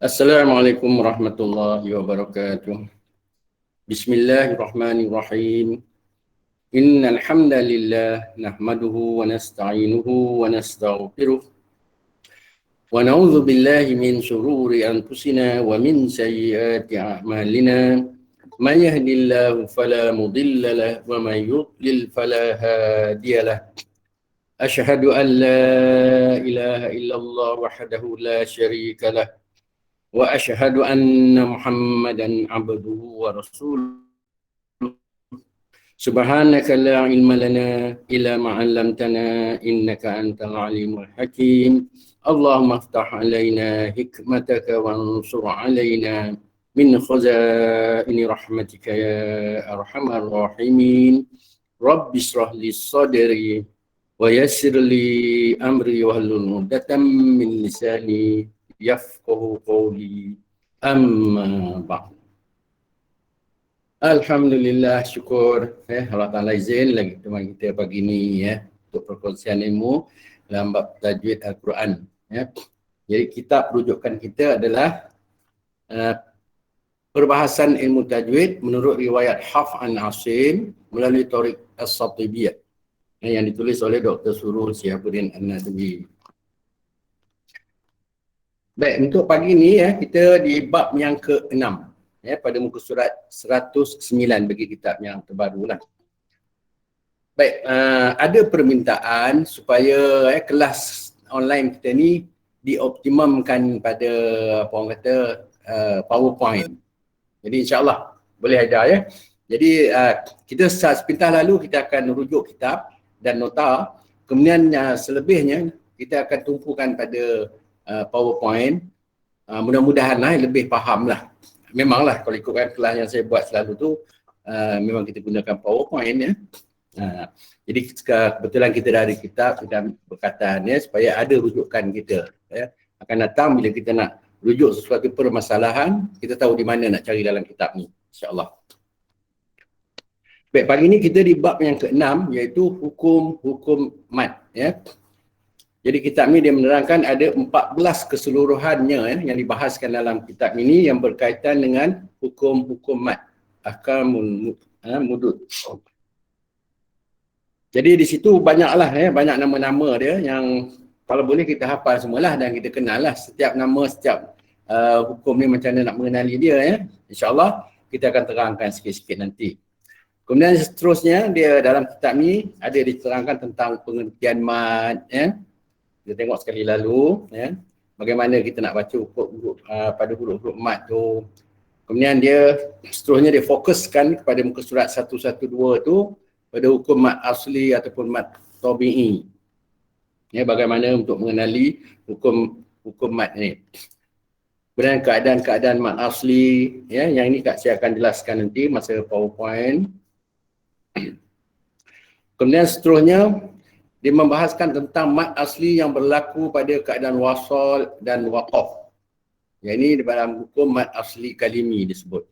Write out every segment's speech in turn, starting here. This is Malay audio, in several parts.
Assalamualaikum warahmatullahi wabarakatuh. Bismillahirrahmanirrahim. Innal hamdalillah nahmaduhu wa nasta'inuhu wa nastaghfiruh wa na'udzu billahi min shururi anfusina wa min sayyiati a'malina. May yahdihillahu fala mudilla lahu wa may yudlil fala hadiya lahu. Asyhadu an la ilaha illallah wahdahu la syarika lahu wa asyhadu anna Muhammadan abduhu wa rasuluh. Subhanaka la ilma lana illa ma 'allamtana innaka antal alimul hakim. Allahumma iftah 'alaina hikmataka wansur 'alaina min khazaini rahmatika ya arhamar rahimin. Rabbi shrah li sadri wa yassir li amri wahlul 'uqdatam min lisani yafqahu qawli. Amma ba'd. Alhamdulillah, syukur Allah Ta'ala izin lagi teman kita pagi ni untuk perkongsian ilmu dalam bab tajwid Al-Quran. Jadi kitab rujukan kita adalah perbahasan ilmu tajwid menurut riwayat Hafs an Asim melalui Thariq As-Satibiyah yang ditulis oleh Dr. Surur Syihabuddin An-Nadwi. Baik, untuk pagi ni kita di bab yang ke-6 pada muka surat 109 bagi kitab yang terbaru lah. Baik, ada permintaan supaya kelas online kita ni dioptimumkan pada apa orang kata PowerPoint. Jadi insyaAllah boleh ada Jadi kita sepintas lalu kita akan rujuk kitab dan nota. Kemudian selebihnya kita akan tumpukan pada PowerPoint. Mudah-mudahan lebih faham lah. Memanglah kalau ikutkan kelas yang saya buat selalu tu memang kita gunakan PowerPoint jadi kebetulan kita dah ada kitab dan perkataan supaya ada rujukan kita akan datang bila kita nak rujuk sesuatu permasalahan, kita tahu di mana nak cari dalam kitab ni, insyaAllah. Baik, pagi ni kita di bab yang ke-6 iaitu hukum mat Jadi kitab ni dia menerangkan ada 14 keseluruhannya yang dibahaskan dalam kitab ini yang berkaitan dengan hukum mat, ahkamul mudud. Jadi di situ banyaklah banyak nama-nama dia yang kalau boleh kita hafal semualah dan kita kenal lah setiap nama, setiap hukum ni macam mana nak mengenali dia InsyaAllah kita akan terangkan sikit-sikit nanti. Kemudian seterusnya dia dalam kitab ni ada diterangkan tentang pengertian mat Kita tengok sekali lalu bagaimana kita nak baca pada huruf-huruf mat tu. Kemudian dia seterusnya dia fokuskan kepada muka surat 112 tu pada hukum mat asli ataupun mat tabi'i. Bagaimana untuk mengenali hukum mat ni. Kemudian keadaan-keadaan mat asli yang ini saya akan jelaskan nanti masa PowerPoint. Kemudian seterusnya dia membahaskan tentang mat asli yang berlaku pada keadaan wasal dan waqaf. Yang ini dalam hukum mat asli kalimi disebut.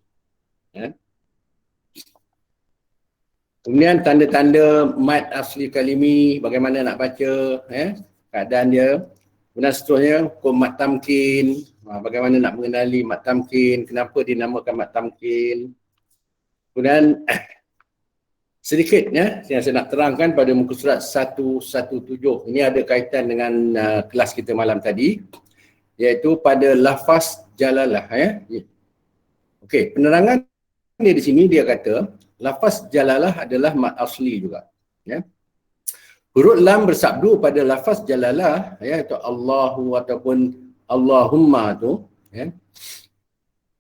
Kemudian tanda-tanda mat asli kalimi, bagaimana nak baca, keadaan dia. Kemudian seterusnya hukum mat tamkin, bagaimana nak mengenali mat tamkin, kenapa dinamakan mat tamkin. Kemudian sedikit yang saya nak terangkan pada muka surat 117. Ini ada kaitan dengan kelas kita malam tadi, iaitu pada lafaz jalalah. Okey, penerangan dia di sini dia kata lafaz jalalah adalah mat asli juga. Huruf lam bersabdu pada lafaz jalalah iaitu Allahu ataupun Allahumma tu.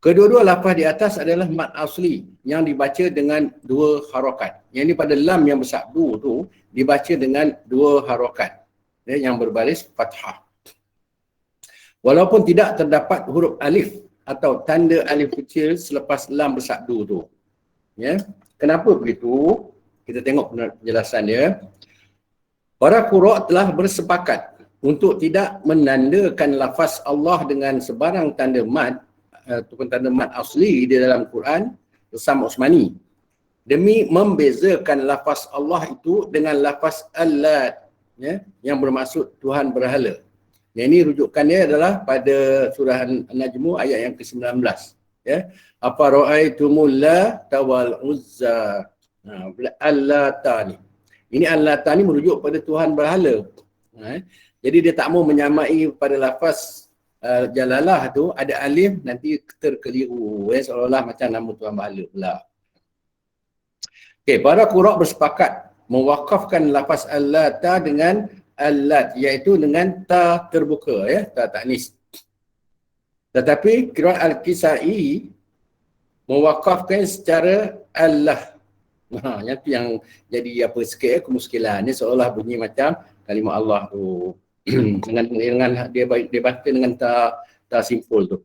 Kedua-dua lafaz di atas adalah mat asli yang dibaca dengan dua harakat. Yang ini pada lam yang bersabdu tu dibaca dengan dua harakat yang berbaris fathah. Walaupun tidak terdapat huruf alif atau tanda alif kecil selepas lam bersabdu tu. Ya. Kenapa begitu? Kita tengok penjelasan dia. Para qurra' telah bersepakat untuk tidak menandakan lafaz Allah dengan sebarang tanda mad ataupun tanda mad asli di dalam Quran bersama Utsmani, demi membezakan lafaz Allah itu dengan lafaz Allat, ya, yang bermaksud Tuhan berhala. Yang ini rujukannya adalah pada surah An-Najm ayat yang ke-19, ya. Apa ra'aitumul Lata wal Uzza. Allata ni. Ini Allata ni merujuk pada Tuhan berhala. Jadi dia tak mau menyamai pada lafaz Jalalah tu ada alif nanti terkeliru, ya, seolah-olah macam nama Tuhan berhala pula. Okey, para qurra' bersepakat mewakafkan lafaz Allata dengan Allat, iaitu dengan ta terbuka, ya, ta taknis. Tetapi qira'at Al-Kisai mewakafkan secara Allah. Yang tu yang jadi apa sikit kemuskilan. Ni seolah bunyi macam kalimah Allah tu dengan dia baca dengan ta simpul tu.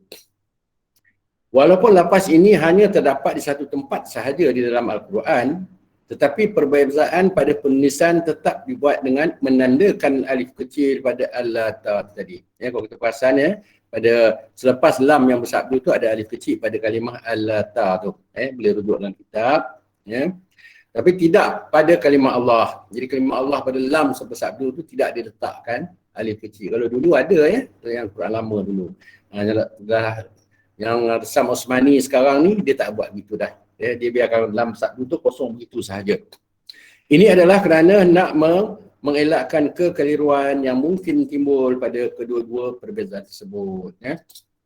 Walaupun lafaz ini hanya terdapat di satu tempat sahaja di dalam Al-Quran, tetapi perbezaan pada penulisan tetap dibuat dengan menandakan alif kecil pada Allata tadi. Ya, kalau kita perasan, ya, pada selepas lam yang bersabdu tu ada alif kecil pada kalimah Allata tu. Boleh rujuk dalam kitab. Ya. Tapi tidak pada kalimah Allah. Jadi kalimah Allah pada lam bersabdu tu tidak diletakkan alif kecil. Kalau dulu ada, ya, yang Quran lama dulu. Yang Resam Utsmani sekarang ni dia tak buat gitu dah. Dia biarkan lam sabdu tu kosong begitu sahaja. Ini adalah kerana nak mengelakkan kekeliruan yang mungkin timbul pada kedua-dua perbezaan tersebut. Ya.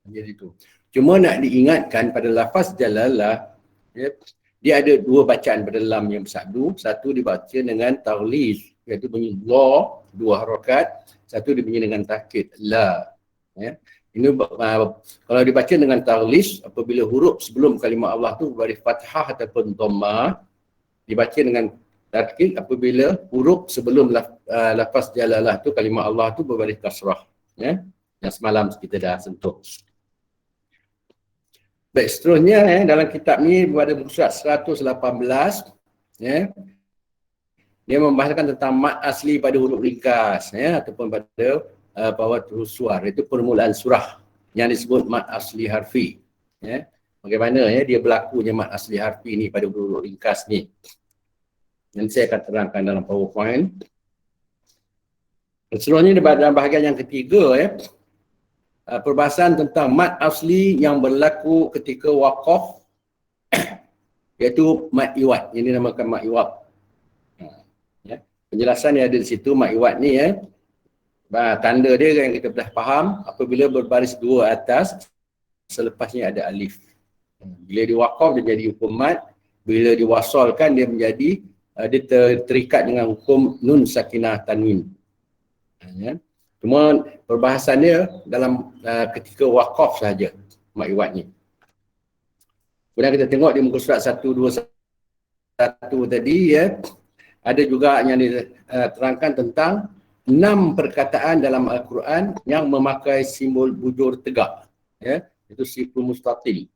Jadi itu. Cuma nak diingatkan pada lafaz Jalalah, ya, dia ada dua bacaan pada lam yang bersabdu. Satu dibaca dengan taghliz, iaitu bunyi la, dua harakat. Satu dibunyi dengan takkid, la. Ya. Ini kalau dibaca dengan taghliz, apabila huruf sebelum kalimah Allah tu berbaris fathah ataupun dhammah, dibaca dengan takkid apabila huruf sebelum lafaz Jalalah tu kalimah Allah tu berbaris kasrah, ya. Yang semalam kita dah sentuh. Baik, seterusnya, dalam kitab ni pada muka surat 118, ya, dia membahaskan tentang mad asli pada huruf ringkas, ya, ataupun pada bawatul suar, itu permulaan surah yang disebut mad asli harfi, ya. Bagaimana, ya, dia berlakunya mad asli harfi ni pada huruf ringkas ni. Nanti saya akan terangkan dalam PowerPoint. Seterusnya dalam bahagian yang ketiga, ya, perbahasan tentang mad asli yang berlaku ketika waqaf, iaitu mad iwad. Ini dinamakan mad iwad. Ya. Penjelasan yang ada di situ, mad iwad ni, ya, tanda dia yang kita dah faham, apabila berbaris dua atas, selepasnya ada alif. Bila diwakaf dia jadi hukum mad, bila diwasalkan dia menjadi dia terikat dengan hukum nun sakinah tanwin. Ya. Cuma perbahasannya dalam ketika wakaf sahaja mad iwad ni. Kemudian kita tengok di muka surat 121 tadi, ya, ada juga yang diterangkan tentang 6 perkataan dalam Al-Quran yang memakai simbol bujur tegak, ya, itu siful mustatil.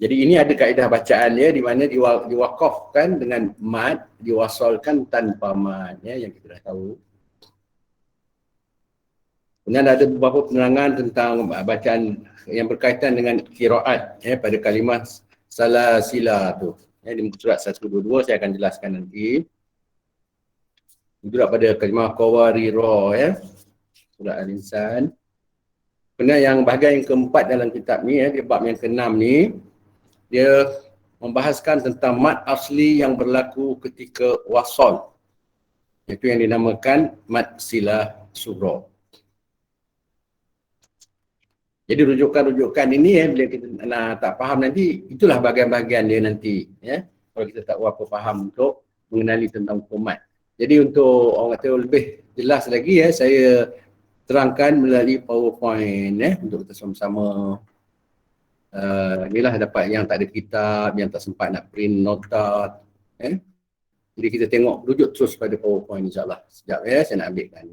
Jadi ini ada kaedah bacaan, ya, di mana diwakafkan dengan mad, diwasalkan tanpa mad, ya, yang kita dah tahu. Kemudian ada beberapa penerangan tentang bacaan yang berkaitan dengan qiraat, ya, pada kalimah salasila tu, ya, di muka surat 122 saya akan jelaskan nanti. Juga pada kalimah qawarira, ya, surah Al-Insan. Kemudian yang bahagian yang keempat dalam kitab ni, ya, di bab yang ke-6 ni, dia membahaskan tentang mad asli yang berlaku ketika wasal, iaitu yang dinamakan mad silah sughra. Jadi rujukan-rujukan ini, ya, bila kita tak faham nanti, itulah bahagian-bahagian dia nanti, ya, kalau kita tak berapa faham untuk mengenali tentang hukum mad. Jadi untuk orang kata lebih jelas lagi, ya, saya terangkan melalui PowerPoint, ya, untuk kita sama-sama inilah dapat yang tak ada kitab, yang tak sempat nak print nota, ya. Jadi kita tengok rujuk terus pada PowerPoint, insyaAllah. Sekejap, ya, saya nak ambilkan.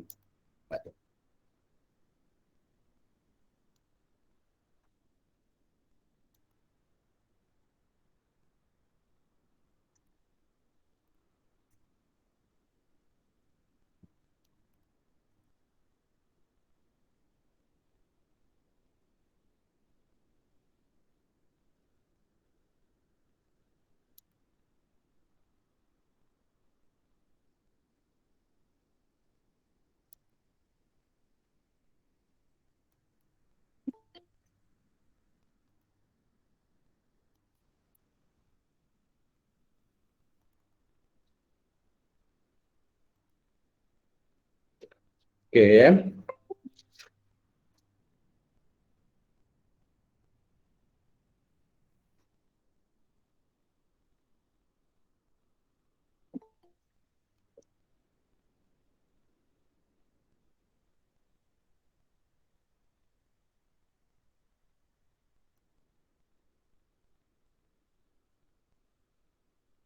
Okey ya.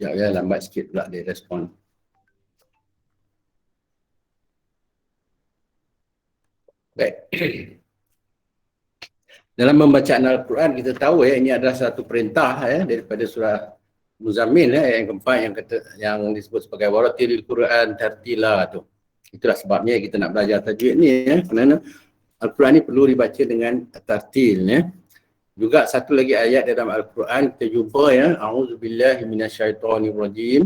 Ya, lambat sikit pula dia respon. Baik. Dalam pembacaan Al-Quran kita tahu ya, ini adalah satu perintah ya daripada surah Muzammil ya, yang keempat yang kata, yang disebut sebagai waratilil Quran tartila tu. Itulah sebabnya kita nak belajar tajwid ni ya, kerana Al-Quran ni perlu dibaca dengan tartil ya. Juga satu lagi ayat dalam Al-Quran kita jumpa ya, a'udzubillahi minasyaitonirrajim.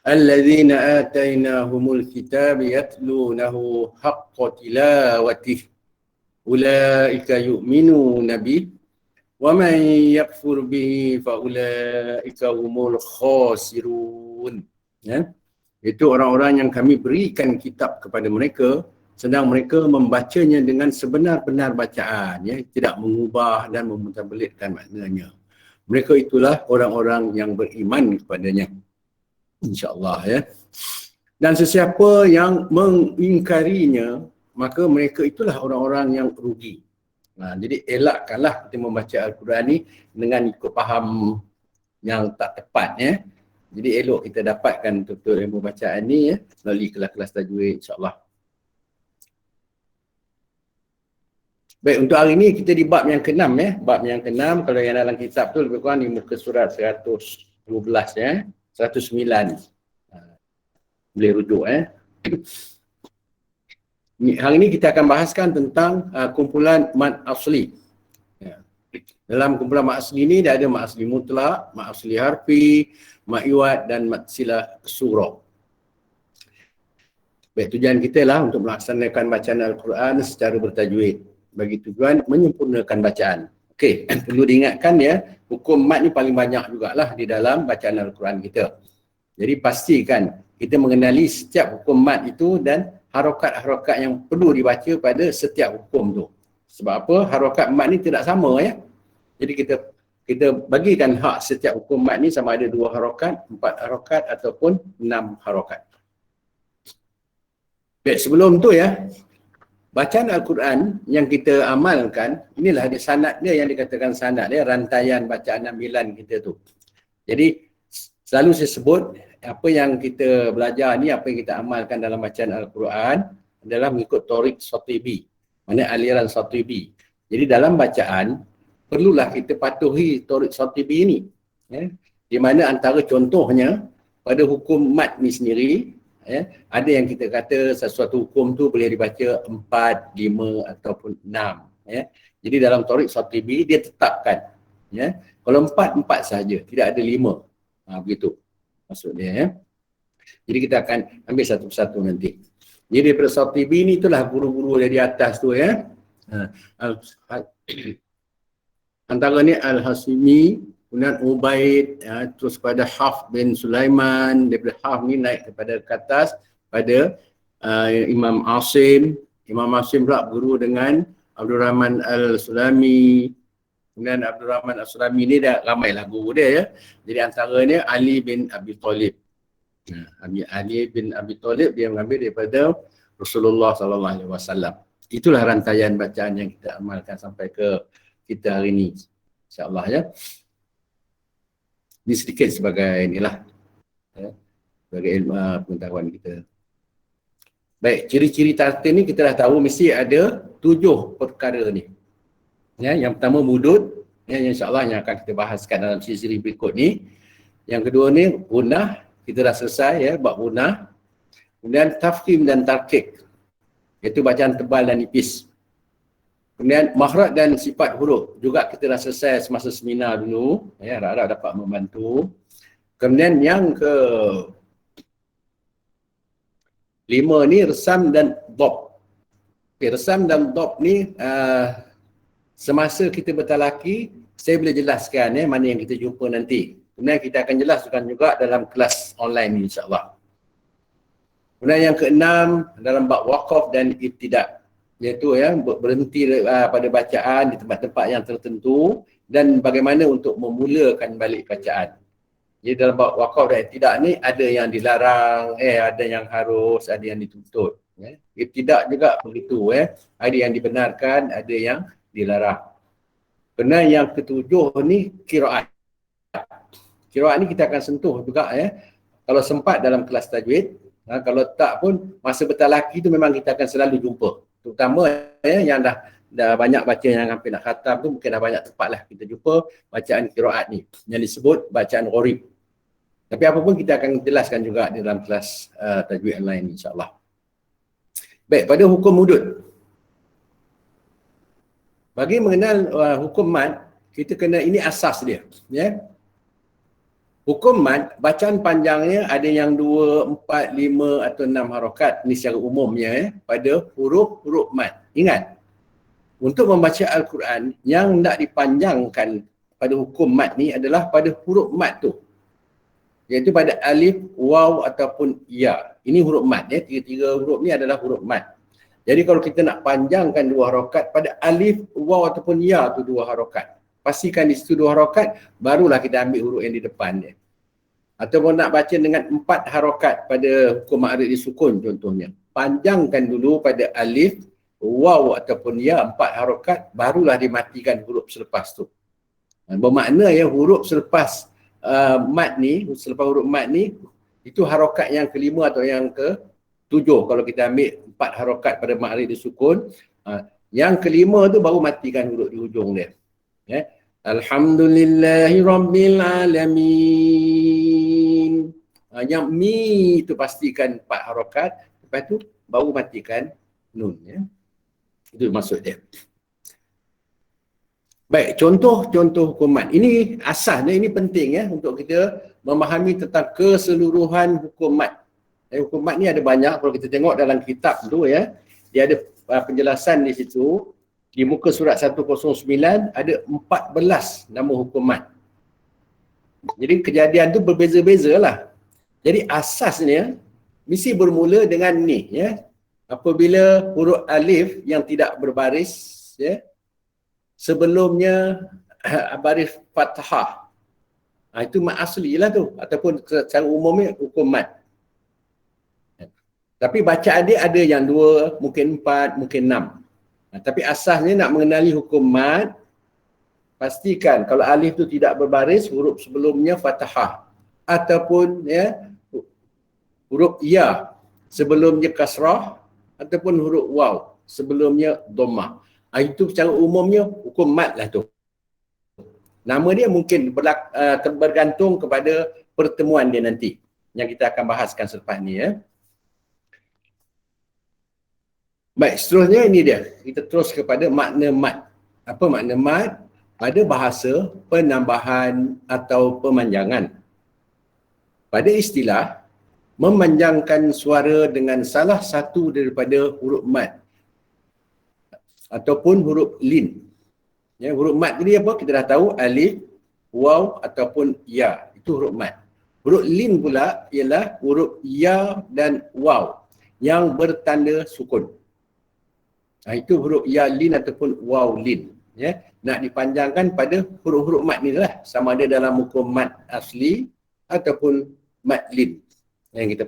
Alladzina atainahumul kitab yatlunahu haqqa tilawatih ulaika yu'minuna bih wa man yakfur bihi fa ulaika humul khasirun. Ya. Itu orang-orang yang kami berikan kitab kepada mereka sedang mereka membacanya dengan sebenar-benar bacaan, ya, tidak mengubah dan memutabelitkan maknanya. Mereka itulah orang-orang yang beriman kepadanya, insya-Allah ya. Dan sesiapa yang mengingkarinya, maka mereka itulah orang-orang yang rugi. Nah, jadi elakkanlah kita membaca Al-Quran ni dengan ikut faham yang tak tepat ya. Jadi elok kita dapatkan betul-betul ilmu bacaan ni ya, melalui kelas-kelas tajwid, insya-Allah. Baik, untuk hari ini kita di bab yang ke-6 ya. Bab yang ke-6, kalau yang dalam kitab tu lebih kurang di muka surat 112 ya. 109. Boleh rujuk ya. Hari ini kita akan bahaskan tentang kumpulan mad asli. Ya. Dalam kumpulan mad asli ni dia ada mad asli mutlak, mad asli harfi, mad iwad dan mad silah surah. Baik, tujuan kita lah untuk melaksanakan bacaan Al-Quran secara bertajwid, bagi tujuan menyempurnakan bacaan. Okey, perlu diingatkan ya, hukum mad ni paling banyak jugalah di dalam bacaan Al-Quran kita. Jadi pastikan kita mengenali setiap hukum mad itu dan harokat-harokat yang perlu dibaca pada setiap hukum tu. Sebab apa? Harokat mad ni tidak sama ya. Jadi kita bagikan hak setiap hukum mad ni sama ada 2 harokat, 4 harokat ataupun 6 harokat. Baik, sebelum tu ya, bacaan Al-Quran yang kita amalkan, inilah dia sanad dia yang dikatakan sanad dia, rantaian bacaan ambilan kita tu. Jadi selalu saya sebut apa yang kita belajar ni, apa yang kita amalkan dalam bacaan Al-Quran adalah mengikut Thoriq Shatibi, mana aliran Shatibi. Jadi dalam bacaan perlulah kita patuhi Thoriq Shatibi ini ya, di mana antara contohnya pada hukum mad ni sendiri ya, ada yang kita kata sesuatu hukum tu boleh dibaca 4, 5 ataupun 6 ya. Jadi dalam Thoriq Shatibi dia tetapkan ya, kalau 4 saja, tidak ada 5. Begitu maksud dia ya. Jadi kita akan ambil satu persatu nanti. Jadi daripada Shatibi ni itulah guru-guru dari atas tu ya. Antara ni Al-Hasimi, kemudian Ubaid, ya, terus pada Hafs bin Sulaiman, daripada Hafs ni naik kepada ke atas pada Imam Asim. Imam Asim pula guru dengan Abdul Rahman Al-Sulami. Kemudian Abdul Rahman Al-Sulami ni dah ramailah guru dia ya. Jadi antaranya Ali bin Abi Talib. Ali bin Abi Talib dia mengambil daripada Rasulullah SAW. Itulah rantaian bacaan yang kita amalkan sampai ke kita hari ini, insya-Allah ya. Ini sedikit sebagai inilah ya, sebagai ilmu pengetahuan kita. Baik, ciri-ciri tartil ni kita dah tahu mesti ada 7 perkara ni. Ya, yang pertama mudud, ya, insya-Allah yang akan kita bahaskan dalam siri-siri berikut ni. Yang kedua ni gunah, kita dah selesai ya, bab gunah. Kemudian tafkhim dan tarkik, iaitu bacaan tebal dan nipis. Kemudian makhraj dan sifat huruf juga kita dah selesai semasa seminar dulu ya, harap-harap dapat membantu. Kemudian yang ke 5 ni resam dan dhab. Okay, resam dan dhab ni semasa kita bertalaki saya boleh jelaskan ya mana yang kita jumpa nanti. Kemudian kita akan jelaskan juga dalam kelas online ni, insya-Allah. Kemudian yang keenam dalam bab waqaf dan ibtidak, iaitu berhenti pada bacaan di tempat-tempat yang tertentu dan bagaimana untuk memulakan balik bacaan. Jadi dalam bab waqaf dan ibtidak ni ada yang dilarang, ada yang harus, ada yang dituntut. Ibtidak juga begitu, ada yang dibenarkan, ada yang dilarang. Kemudian yang ketujuh ni qiraat. Qiraat ni kita akan sentuh juga kalau sempat dalam kelas tajwid. Kalau tak pun masa bertalaki tu memang kita akan selalu jumpa. Terutama yang dah banyak baca yang hampir nak khatam tu mungkin dah banyak tempat lah kita jumpa bacaan qiraat ni yang disebut bacaan gharib. Tapi apa pun kita akan jelaskan juga di dalam kelas tajwid online insya-Allah. Baik, pada hukum hudud. Bagi mengenal hukum mad, kita kena, ini asas dia, Hukum mad, bacaan panjangnya ada yang 2, 4, 5 atau 6 harakat. Ini secara umumnya pada huruf-huruf mad. Ingat, untuk membaca Al-Quran yang nak dipanjangkan pada hukum mad ni adalah pada huruf mad tu. Iaitu pada alif, waw ataupun ya. Ini huruf mad. Tiga-tiga huruf ni adalah huruf mad. Jadi kalau kita nak panjangkan 2 harakat pada alif, waw ataupun ya tu 2 harakat. Pastikan di situ 2 harakat, barulah kita ambil huruf yang di depan dia. Ataupun nak baca dengan 4 harakat pada hukum ma'rif disukun contohnya. Panjangkan dulu pada alif, waw ataupun ya 4 harakat, barulah dimatikan huruf selepas tu. Bermakna huruf selepas mad ni, selepas huruf mad ni, itu harakat yang kelima atau yang ke-7 kalau kita ambil 4 harakat pada ma'rif disukun. Yang kelima tu baru matikan huruf di hujung dia. Alhamdulillahi Rabbil Alamin. Yang mi tu pastikan 4 harakat, lepas tu baru matikan nun. Itu maksud dia. Baik, contoh-contoh hukum mad. Ini asasnya, ini penting untuk kita memahami tentang keseluruhan hukum mad. Hukum mad ni ada banyak, kalau kita tengok dalam kitab tu dia ada penjelasan di situ. Di muka surat 109 ada 14 nama hukum mad. Jadi kejadian tu berbeza-beza lah. Jadi asasnya mesti bermula dengan ni. Apabila huruf alif yang tidak berbaris, sebelumnya baris fathah. Itu mad asli lah tu. Ataupun secara umumnya hukum mad. Tapi bacaan dia ada yang 2, mungkin 4, mungkin 6. Tapi asasnya nak mengenali hukum mad, pastikan kalau alif tu tidak berbaris, huruf sebelumnya fathah. Ataupun huruf ya sebelumnya kasrah, ataupun huruf waw sebelumnya dhammah. Itu secara umumnya hukum mad lah tu. Nama dia mungkin bergantung kepada pertemuan dia nanti yang kita akan bahaskan selepas ni. Baik, seterusnya ini dia. Kita terus kepada makna mad. Apa makna mad? Pada bahasa, penambahan atau pemanjangan. Pada istilah, memanjangkan suara dengan salah satu daripada huruf mad ataupun huruf lin. Huruf mad ni apa? Kita dah tahu alif, waw ataupun ya. Itu huruf mad. Huruf lin pula ialah huruf ya dan waw yang bertanda sukun. Itu huruf ya lin ataupun waw lin. Nak dipanjangkan pada huruf-huruf mad ni lah. Sama ada dalam hukum mad asli ataupun mad lin. Yang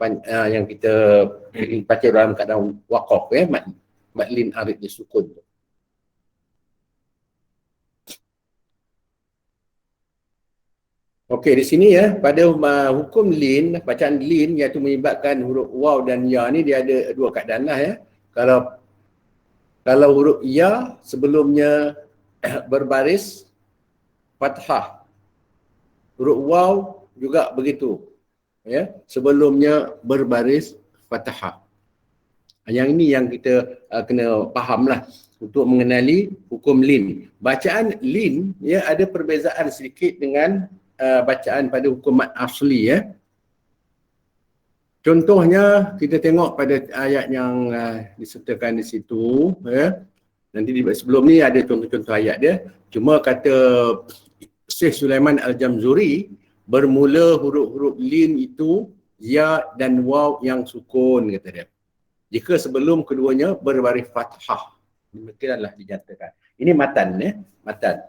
kita baca dalam keadaan waqaf, mad lin arid disukun. Okey, di sini pada hukum lin, bacaan lin iaitu menyebabkan huruf waw dan ya ni dia ada 2 keadaan lah. Kalau huruf ya sebelumnya berbaris fathah. Huruf waw juga begitu. Sebelumnya berbaris fathah. Yang ini yang kita kena fahamlah untuk mengenali hukum lin. Bacaan lin ada perbezaan sedikit dengan bacaan pada hukum mad asli. Contohnya kita tengok pada ayat yang disertakan di situ. Nanti sebelum ni ada contoh-contoh ayat dia. Cuma kata Syekh Sulaiman Al-Jamzuri, bermula huruf-huruf lin itu ya dan waw yang sukun, kata dia. Jika sebelum keduanya berbaris fathah, demikianlah dinyatakan. Ini matan, matan.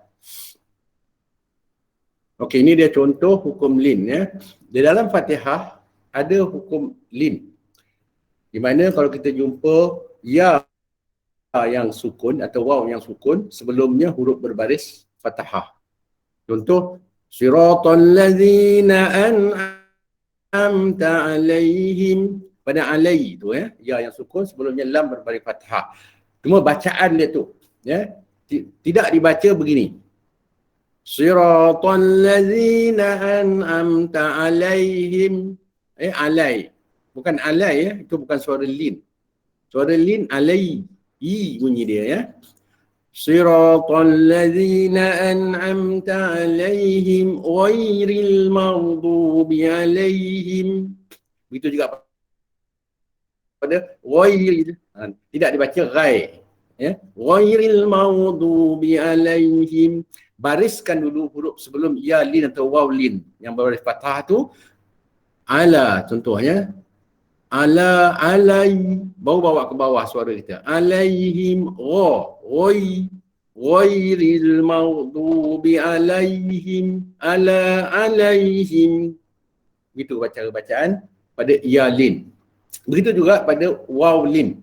Okey, ini dia contoh hukum lin, Di dalam Fatihah ada hukum lin. Di mana kalau kita jumpa ya yang sukun atau waw yang sukun, sebelumnya huruf berbaris fathah. Contoh, siratal ladzina an'amta alaihim. Pada alai tu, ya yang sukun, sebelumnya lam berbaris fathah. Cuma bacaan dia tu, tidak dibaca begini. Siratal ladzina an'amta alaihim. Alai. Bukan alai, itu bukan suara lin. Suara lin alai. I bunyi dia, Siratal ladzina an'amta alaihim ghairil maghdubi alaihim. Begitu juga pada ghairil, tidak dibaca ghai, ghairil maghdubi alaihim. Bariskan dulu huruf sebelum ya lin atau waw lin yang berbaris fathah tu. Ala contohnya, ala alai, bawa ke bawah suara kita. Alaihim ghairil maghdubi alaihim, ala alaihim. Begitu bacaan pada ya lin. Begitu juga pada waw lin.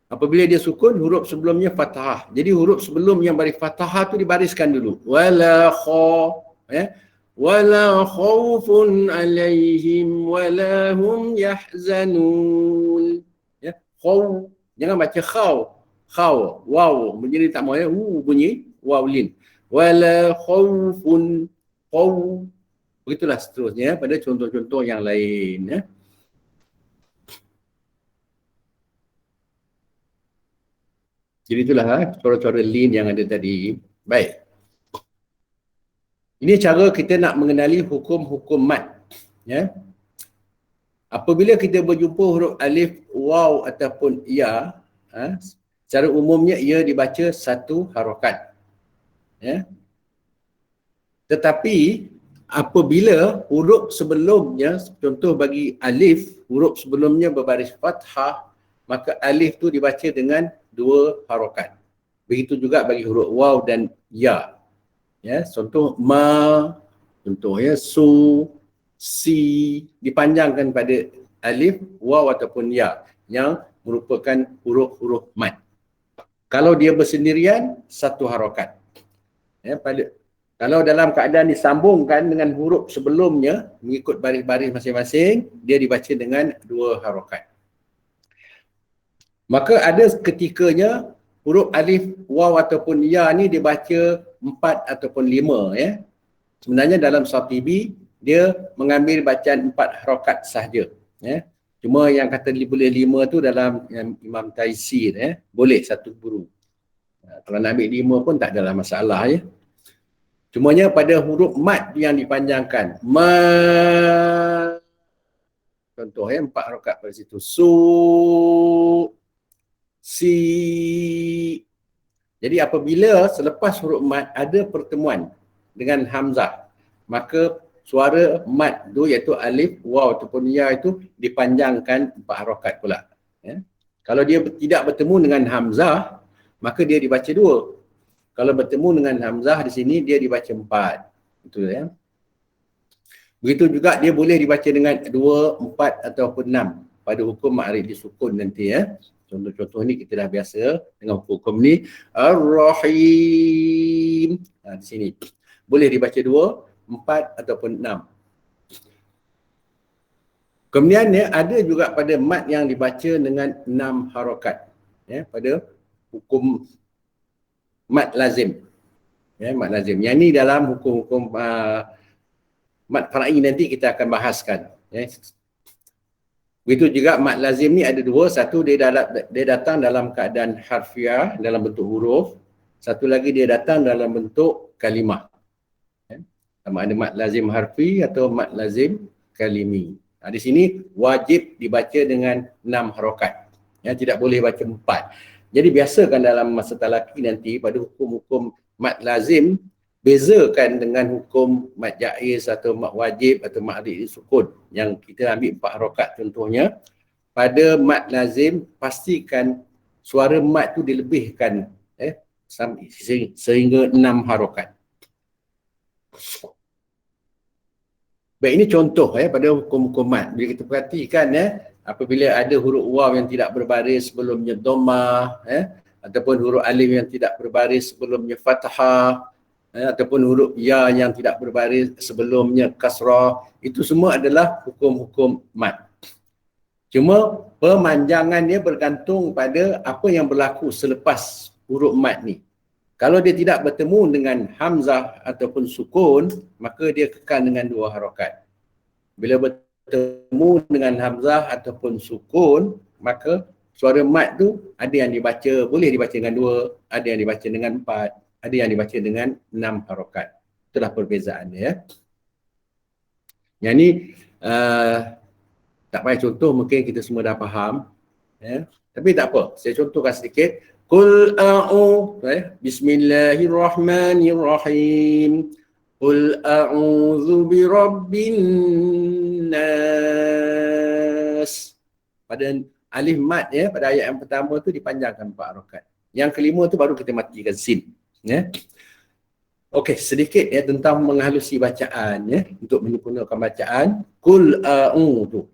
Apabila dia sukun, huruf sebelumnya fathah. Jadi huruf sebelum yang baris fathah tu dibariskan dulu. Wala khawfun alaihim wala hum yahzanun. Khaw, jangan baca khaw, waw menjadi tak mau, bunyi waw lin. Wala khawfun, begitulah seterusnya pada contoh-contoh yang lain, Jadi itulah cara-cara lin yang ada tadi. Baik. Ini cara kita nak mengenali hukum-hukum mat. Apabila kita berjumpa huruf alif, waw ataupun ya, secara umumnya ia dibaca satu harakat. Tetapi apabila huruf sebelumnya, contoh bagi alif, huruf sebelumnya berbaris fathah, maka alif tu dibaca dengan dua harakat. Begitu juga bagi huruf waw dan ya. Contoh ma, contoh su, si, dipanjangkan pada alif, waw ataupun ya yang merupakan huruf-huruf mat. Kalau dia bersendirian, satu harakat. Kalau dalam keadaan disambungkan dengan huruf sebelumnya mengikut baris-baris masing-masing, dia dibaca dengan dua harakat. Maka ada ketikanya huruf alif, waw ataupun ya ni dibaca 4 ataupun 5, Sebenarnya dalam Shatibi dia mengambil bacaan 4 harakat sahaja, Cuma yang kata boleh 5 tu dalam Imam Taisir, boleh satu guru. Kalau nak ambil 5 pun tak adalah masalah, Cumanya pada huruf mat yang dipanjangkan, ma, contoh 4 harakat pada situ, su, si. Jadi apabila selepas huruf mat ada pertemuan dengan hamzah, maka suara mat tu iaitu alif, waw ataupun ya itu dipanjangkan 4 harakat pula. Kalau dia tidak bertemu dengan hamzah, maka dia dibaca 2. Kalau bertemu dengan hamzah di sini dia dibaca 4. Itu Begitu juga dia boleh dibaca dengan 2, 4 ataupun 6 pada hukum ma'rif disukun nanti, Contoh-contoh ni kita dah biasa dengan hukum ni. Ar-Rahim. Di sini. Boleh dibaca 2, 4 ataupun 6. Kemudian ada juga pada mat yang dibaca dengan 6 harakat. Pada hukum mat lazim. Mat lazim. Yang ni dalam hukum-hukum mat far'i nanti kita akan bahaskan. Begitu juga mat lazim ni ada 2. Satu dia datang dalam keadaan harfiah dalam bentuk huruf. Satu lagi dia datang dalam bentuk kalimah. Sama ada mat lazim harfi atau mat lazim kalimi. Di sini wajib dibaca dengan 6 harakat. Tidak boleh baca 4. Jadi biasakan dalam masa talaki nanti pada hukum-hukum mat lazim bezakan dengan hukum mad jaiz atau mad wajib atau mad alif sukun yang kita ambil 4 harokat contohnya. Pada mad lazim pastikan suara mad tu dilebihkan sehingga 6 harokat. Baik, ini contoh pada hukum-hukum mad. Bila kita perhatikan apabila ada huruf waw yang tidak berbaris sebelumnya dhammah ataupun huruf alif yang tidak berbaris sebelumnya fathah ataupun huruf ya yang tidak berbaris sebelumnya kasrah, itu semua adalah hukum-hukum mad. Cuma pemanjangannya bergantung pada apa yang berlaku selepas huruf mad ni. Kalau dia tidak bertemu dengan hamzah ataupun sukun, maka dia kekal dengan 2 harokat. Bila bertemu dengan hamzah ataupun sukun, maka suara mad tu ada yang dibaca, boleh dibaca dengan 2, ada yang dibaca dengan 4, ada yang dibaca dengan 6 harokat. Itulah perbezaannya. Yang ni tak payah contoh, mungkin kita semua dah faham. Tapi tak apa, saya contohkan sedikit. Qul Bismillahirrahmanirrahim. Qul a'udzu birabbin nas. Pada alif mad pada ayat yang pertama tu dipanjangkan 4 harokat. Yang kelima tu baru kita matikan sin. Okey, sedikit tentang menghalusi bacaan untuk menyempurnakan bacaan. Qul a'udzu.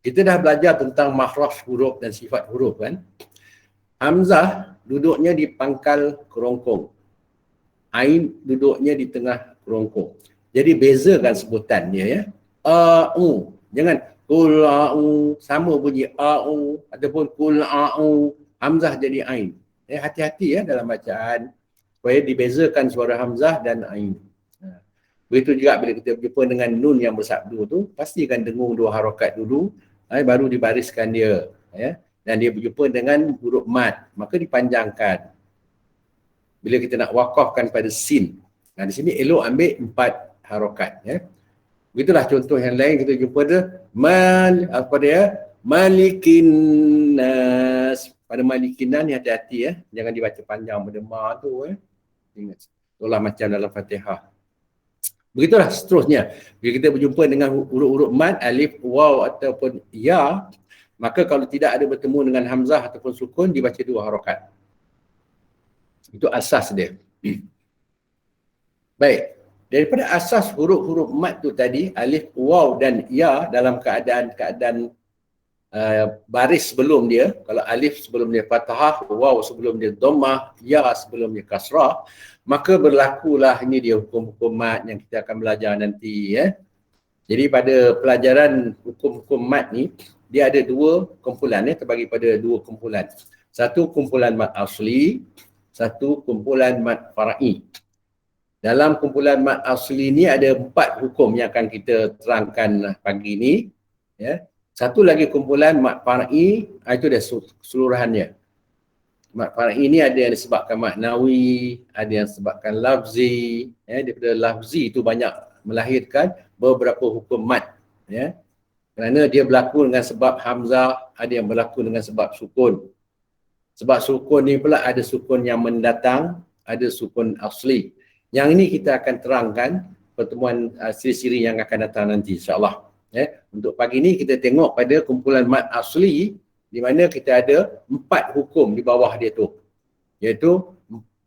Kita dah belajar tentang makhraj huruf dan sifat huruf kan. Hamzah duduknya di pangkal kerongkong. Ain duduknya di tengah kerongkong. Jadi bezakan sebutan dia A'u. Jangan qul a'u sama bunyi a'u ataupun qul a'u hamzah jadi ain. Hati-hati dalam bacaan supaya dibezakan suara hamzah dan ain. Begitu juga bila kita berjumpa dengan nun yang bersabdu tu, pastikan dengung 2 harokat dulu, baru dibariskan dia. Dan dia berjumpa dengan huruf mad, maka dipanjangkan. Bila kita nak wakafkan pada sin, di sini elok ambil 4 harokat. Begitulah contoh yang lain kita jumpa dia malikin nas. Pada malikin nas ni hati-hati jangan dibaca panjang pada ma tu ingat. Itulah macam dalam Fatihah. Begitulah seterusnya. Bila kita berjumpa dengan huruf-huruf mad, alif, waw ataupun ya, maka kalau tidak ada bertemu dengan hamzah ataupun sukun, dibaca 2 harokat. Itu asas dia. Baik. Daripada asas huruf-huruf mad tu tadi, alif, waw dan ya dalam keadaan baris sebelum dia, kalau alif sebelum dia fathah, waw sebelum dia dhammah, ya sebelum dia kasrah, maka berlakulah ini dia hukum-hukum mad yang kita akan belajar nanti. Jadi pada pelajaran hukum-hukum mad ni, dia ada 2 kumpulan, terbagi pada 2 kumpulan. Satu kumpulan mad asli, satu kumpulan mad far'i. Dalam kumpulan mad asli ni ada 4 hukum yang akan kita terangkan pagi ni. Satu lagi kumpulan mad far'i, itu dah keseluruhannya. Mad far'i ni ada yang disebabkan maknawi, ada yang disebabkan lafzi. Daripada lafzi itu banyak melahirkan beberapa hukum mad. Kerana dia berlaku dengan sebab hamzah, ada yang berlaku dengan sebab sukun. Sebab sukun ni pula ada sukun yang mendatang, ada sukun asli. Yang ini kita akan terangkan pertemuan siri-siri yang akan datang nanti insya-Allah. Untuk pagi ni kita tengok pada kumpulan mad asli, di mana kita ada 4 hukum di bawah dia tu. Iaitu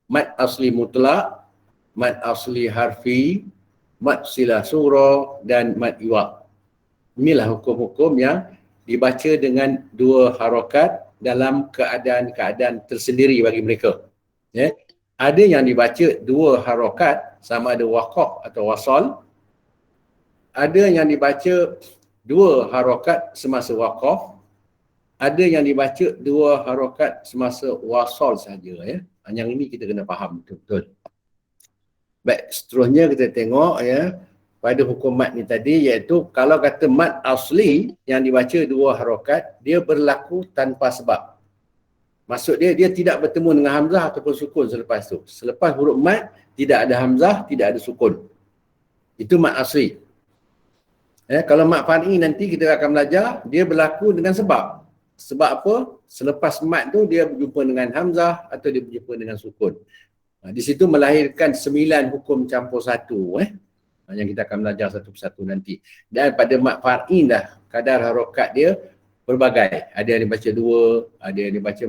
mad asli mutlak, mad asli harfi, mad silah surah dan mad iwad. Inilah hukum-hukum yang dibaca dengan 2 harokat dalam keadaan-keadaan tersendiri bagi mereka. Ada yang dibaca 2 harokat sama ada waqaf atau wasal. Ada yang dibaca 2 harokat semasa waqaf. Ada yang dibaca 2 harokat semasa wasal saja. Yang ini kita kena faham betul-betul. Baik, seterusnya kita tengok pada hukum mad ni tadi, iaitu kalau kata mad asli yang dibaca 2 harokat, dia berlaku tanpa sebab. Maksud dia tidak bertemu dengan hamzah ataupun sukun selepas tu. Selepas huruf mad, tidak ada hamzah, tidak ada sukun. Itu mad asli. Kalau mad far'i nanti kita akan belajar, dia berlaku dengan sebab. Sebab apa? Selepas mad tu dia berjumpa dengan hamzah atau dia berjumpa dengan sukun. Di situ melahirkan 9 hukum campur satu yang kita akan belajar satu persatu nanti. Dan pada mat far'i dah kadar harokat dia berbagai. Ada yang dibaca 2, ada yang dibaca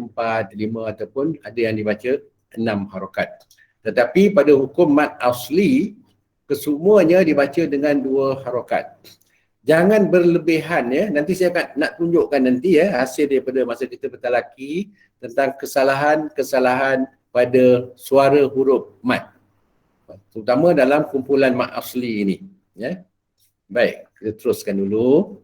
4, 5 ataupun ada yang dibaca 6 harokat. Tetapi pada hukum mat asli kesemuanya dibaca dengan 2 harokat. Jangan berlebihan nanti saya akan nak tunjukkan nanti hasil daripada masa kita bertalaki tentang kesalahan pada suara huruf mat, terutama dalam kumpulan mat asli ini. Baik, kita teruskan dulu.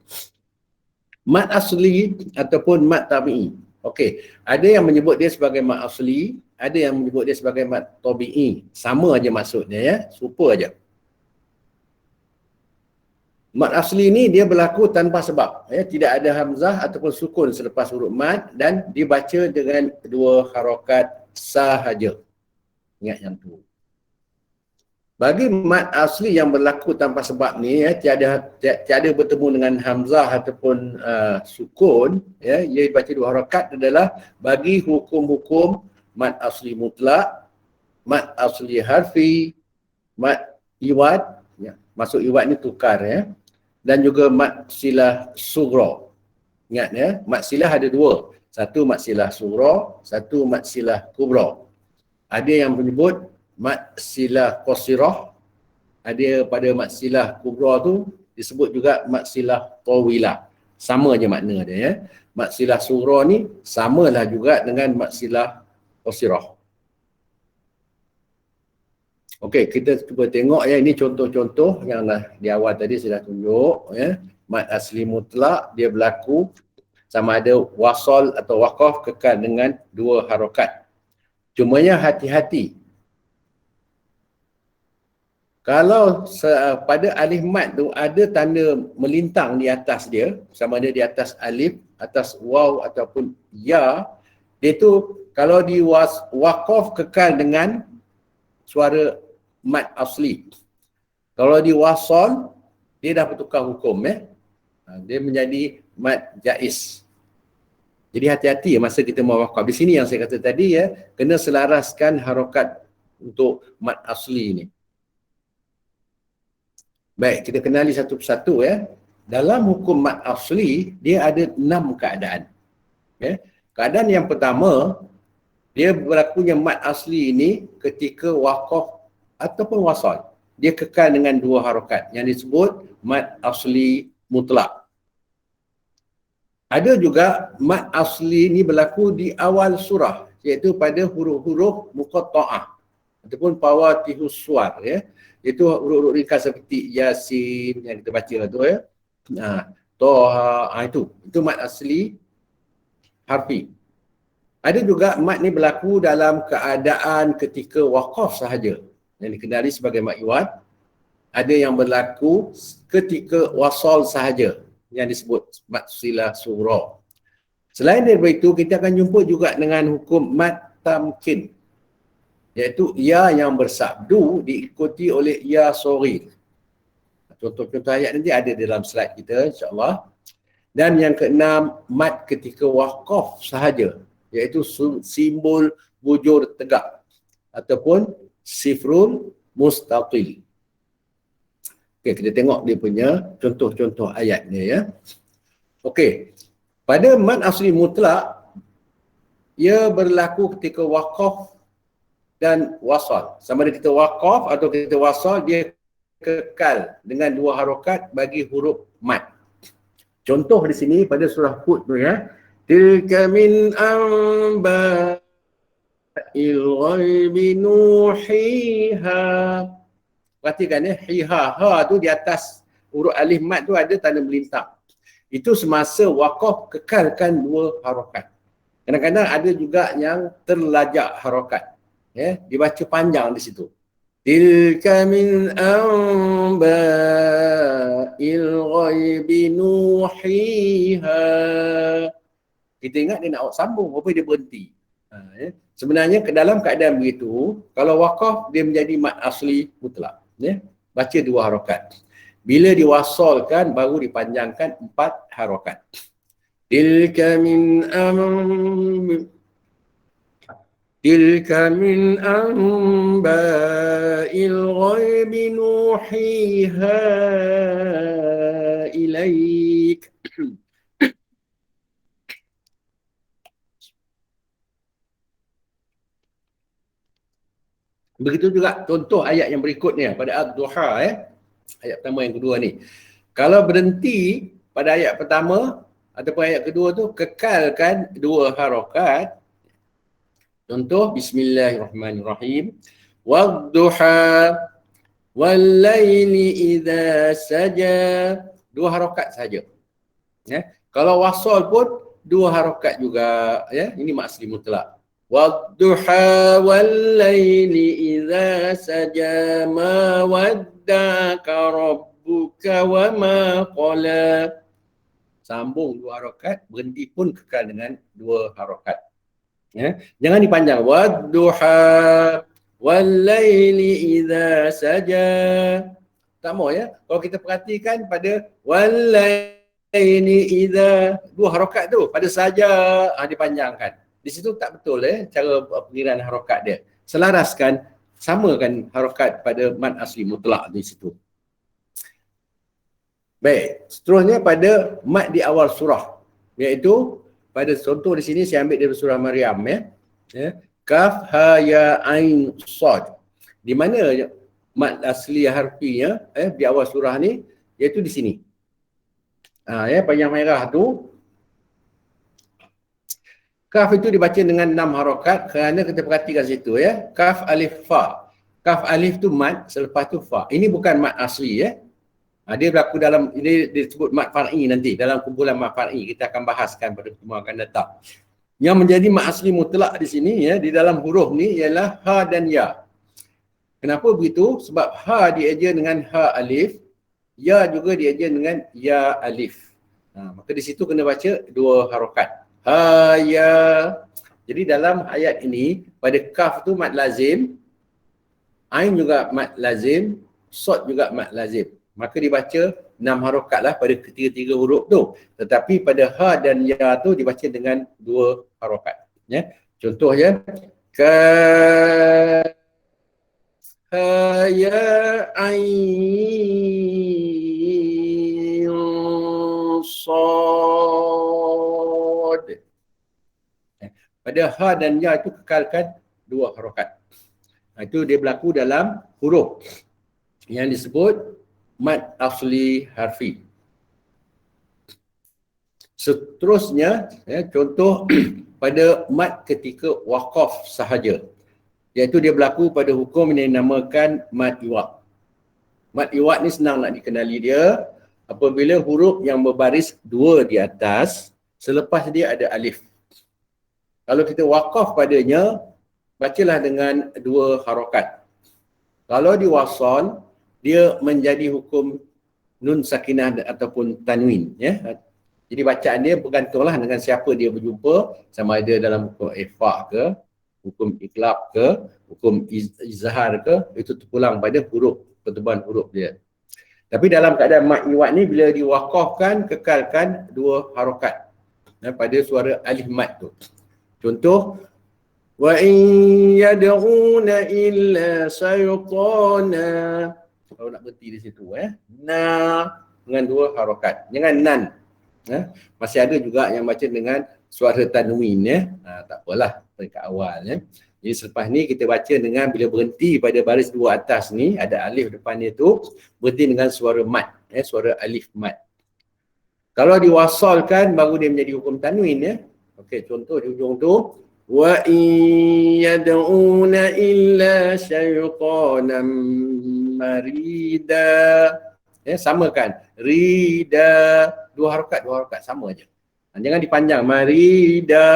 Mat asli ataupun mat tabi'i. Okey, ada yang menyebut dia sebagai mat asli, ada yang menyebut dia sebagai mat tabi'i. Sama aja maksudnya serupa aja. Mat asli ni dia berlaku tanpa sebab. Tidak ada hamzah ataupun sukun selepas huruf mat dan dibaca dengan 2 harokat sahaja. Ingat yang tu. Bagi mat asli yang berlaku tanpa sebab ni tiada bertemu dengan hamzah ataupun sukun, ia dibaca 2 harokat adalah bagi hukum-hukum mat asli mutlak, mat asli harfi, mat iwad, masuk iwad ni tukar dan juga mat silah sughra. Ingat mat silah ada 2. Satu mat silah sughra, satu mat silah kubra. Ada yang menyebut mat silah qasirah, ada pada mat silah kubra tu disebut juga mat silah tawilah. Sama je makna dia Mat silah sughra ni samalah juga dengan mat silah qasirah. Okey, kita cuba tengok ini contoh-contoh yang di awal tadi saya dah tunjuk Mat asli mutlak dia berlaku sama ada wasal atau waqaf kekal dengan 2 harokat. Cumanya hati-hati. Kalau pada alif mat tu ada tanda melintang di atas dia, sama ada di atas alif, atas waw ataupun ya, dia tu kalau di waqaf kekal dengan suara mat asli. Kalau di wasal, dia dah bertukar hukum dia menjadi mat jaiz. Jadi hati-hati masa kita mau waqaf. Di sini yang saya kata tadi kena selaraskan harokat untuk mat asli ni. Baik, kita kenali satu persatu Dalam hukum mat asli, dia ada 6 keadaan. Keadaan yang pertama, dia berlakunya mat asli ini ketika waqaf ataupun wasal. Dia kekal dengan 2 harokat yang disebut mat asli mutlak. Ada juga mat asli ni berlaku di awal surah, iaitu pada huruf-huruf muqatta'ah ataupun fawatihus suwar iaitu huruf-huruf ringkas seperti Yasin yang kita baca tu Toha, itu mat asli harfi. Ada juga mat ni berlaku dalam keadaan ketika waqaf sahaja yang dikenali sebagai mat iwad. Ada yang berlaku ketika wasal sahaja yang disebut mat silah sughra. Selain daripada itu, kita akan jumpa juga dengan hukum mat tamkin, iaitu ya yang bersabdu diikuti oleh ya soghir. Contoh-contoh ayat nanti ada dalam slide kita insya-Allah. Dan yang keenam, mat ketika waqaf sahaja, iaitu simbol bujur tegak ataupun sifrun mustaqil. Okey, kita tengok dia punya contoh-contoh ayatnya Okey. Pada mat asli mutlak, ia berlaku ketika waqaf dan wasal. Sama ada kita waqaf atau kita wasal, dia kekal dengan 2 harokat bagi huruf mat. Contoh di sini pada surah Hud tu tilka min amba il-ghaibi nuhiha. Perhatikan hiha, ha tu di atas huruf alif mat tu ada tanda melintang. Itu semasa waqaf kekalkan 2 harokat. Kadang-kadang ada juga yang terlajak harokat. Dibaca panjang di situ. Tilka min anba'il ghaibi nuhiha. Kita ingat dia nak sambung, apa dia berhenti. Sebenarnya dalam keadaan begitu, kalau waqaf dia menjadi mat asli mutlak. Baca 2 harokat. Bila diwasalkan baru dipanjangkan 4 harokat. Tilka min Tilka min anba'il ghaibi nuhiha ilaik. Begitu juga contoh ayat yang berikutnya pada Ad-Duha ayat pertama yang kedua ni. Kalau berhenti pada ayat pertama ataupun ayat kedua tu kekalkan dua harakat. Contoh Bismillahirrahmanirrahim. Wad-duha wal-laili idza saja. Dua harakat saja. Ya. Kalau wasal pun dua harakat juga ya. Ini maksli mutlak. Wad-duha wal-laili idza saja ma wadda'aka rabbuka wa ma qala. Sambung dua harakat, berhenti pun kekal dengan dua harakat. Ya. Jangan dipanjang. Wad-duha wal-laili idza saja. Tak mau ya. Kalau kita perhatikan pada wal-laili idza, dua harakat tu pada saja dipanjangkan. Di situ tak betul cara pengiraan harakat dia. Selaraskan, samakan harakat pada mad asli mutlak di situ. Baik, seterusnya pada mad di awal surah, iaitu pada contoh di sini saya ambil dari surah Maryam ya. Kaf ha ya ain sad. Di mana mad asli harfinya di awal surah ni, iaitu di sini. Panjang merah tu kaf itu dibaca dengan 6 harakat kerana kita perhatikan situ ya. Kaf alif fa. Kaf alif tu mad, selepas tu fa. Ini bukan mad asli ya. Dia berlaku dalam, ini disebut mad far'i nanti dalam kumpulan mad far'i, kita akan bahaskan pada pertemuan akan datang. Yang menjadi mad asli mutlak di sini ya, di dalam huruf ni ialah ha dan ya. Kenapa begitu? Sebab ha dieja dengan ha alif, ya juga dieja dengan ya alif. Maka di situ kena baca dua harakat. Ha ya. Jadi dalam ayat ini pada kaf tu mad lazim, ain juga mad lazim, sad juga mad lazim. Maka dibaca 6 harakat lah pada ketiga-tiga huruf tu. Tetapi pada ha dan ya tu dibaca dengan 2 harakat. Ya. Contoh ya. Ka ha ya ain sad. Pada ha dan ya itu kekalkan 2 harakat. Itu dia berlaku dalam huruf yang disebut mad asli harfi. Seterusnya contoh pada mad ketika waqaf sahaja, iaitu dia berlaku pada hukum yang dinamakan mad iwad. Mad iwad ni senang nak dikenali dia apabila huruf yang berbaris 2 di atas, selepas dia ada alif. Kalau kita waqaf padanya, bacalah dengan 2 harakat. Kalau diwasal, dia menjadi hukum nun sakinah ataupun tanwin ya. Jadi bacaan dia bergantunglah dengan siapa dia berjumpa, sama ada dalam hukum ifa ke, hukum iqlab ke, hukum izhar ke, itu terpulang pada huruf, pertemuan huruf dia. Tapi dalam keadaan mad iwad ni, bila diwaqafkan, kekalkan 2 harakat pada suara alif mad tu. Contoh wa in yad'una illa syaiṭana. Kalau nak berhenti di situ na dengan 2 harakat, jangan nan. Masih ada juga yang baca dengan suara tanwin tak apalah dekat awal Jadi selepas ni kita baca dengan, bila berhenti pada baris 2 atas ni ada alif depan dia tu, berhenti dengan suara mad suara alif mad. Kalau diwasalkan baru dia menjadi hukum tanwin Okey, contoh di ujung tu wa in yad'una illa syaiṭanan marida. Samakan rida, 2 harakat sama aja. Jangan dipanjang marida.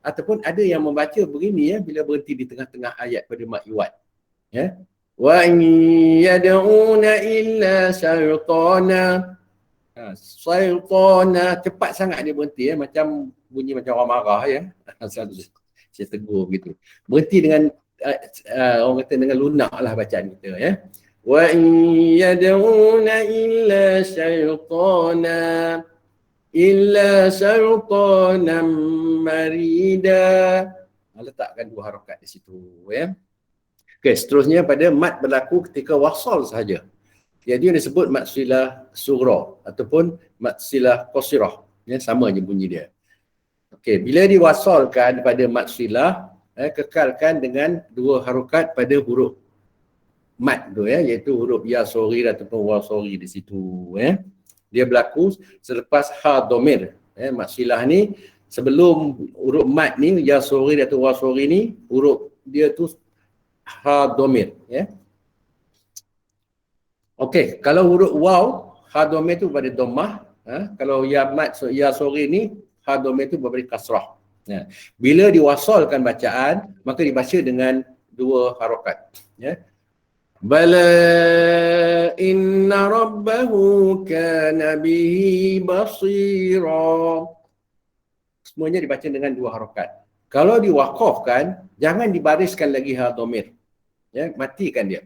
Ataupun ada yang membaca begini bila berhenti di tengah-tengah ayat pada mad iwad. Wa in yad'una illa syaiṭana. Syaiṭana, cepat sangat dia berhenti macam bunyi macam orang marah saya tegur begitu. Berhenti dengan orang kata dengan lunak lah bacaan kita Wa in yad'una illa syaiṭanan marida. letakkan 2 harakat di situ ya. Okey, seterusnya pada mat berlaku ketika wasal sahaja. Jadi yang disebut mat silah sughra ataupun mat silah qasirah. Ya, sama je bunyi dia. Okey, bila diwasalkan pada mat silah, kekalkan dengan 2 harakat pada huruf mat tu ya, iaitu huruf ya saghir ataupun waw saghir di situ ya. Dia berlaku selepas ha dhamir. Mat silah ni sebelum huruf mat ni ya saghir atau waw saghir ni huruf dia tu ha dhamir ya. Okey, kalau huruf waw ha dhamir tu pada dhammah, kalau ya mat ya saghir ni ha dhamir tu berberi kasrah. Ya. Bila diwasalkan bacaan maka dibaca dengan 2 harakat ya. Bala inna rabbahu kana bihi basira. Semuanya dibaca dengan 2 harakat. Kalau diwaqafkan, jangan dibariskan lagi ha dhamir. Ya, matikan dia.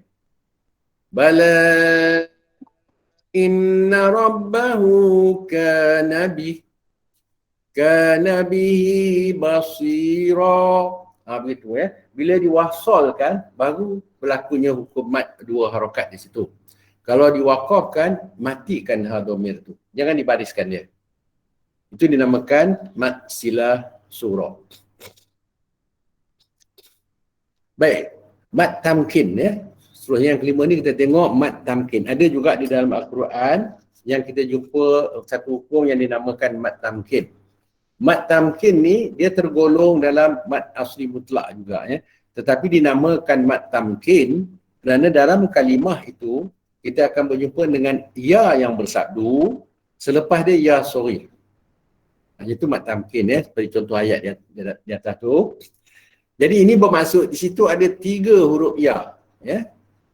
Bala inna rabbahu kana bihi basira. Begitu ya. Bila diwasalkan baru berlakunya hukum mat 2 harakat di situ. Kalau diwaqafkan, matikan ha dhamir tu. Jangan dibariskan dia. Itu dinamakan mat silah surah. Baik, mat tamkin ya. Seterusnya yang kelima ni kita tengok mat tamkin. Ada juga di dalam Al-Quran yang kita jumpa satu hukum yang dinamakan mat tamkin. Mat tamkin ni dia tergolong dalam mat asli mutlak juga ya. Tetapi dinamakan mat tamkin kerana dalam kalimah itu kita akan berjumpa dengan ya yang bersabdu selepas dia ya saghir. Itu mat tamkin ya, seperti contoh ayat di atas tu. Jadi ini bermaksud di situ ada 3 huruf ya.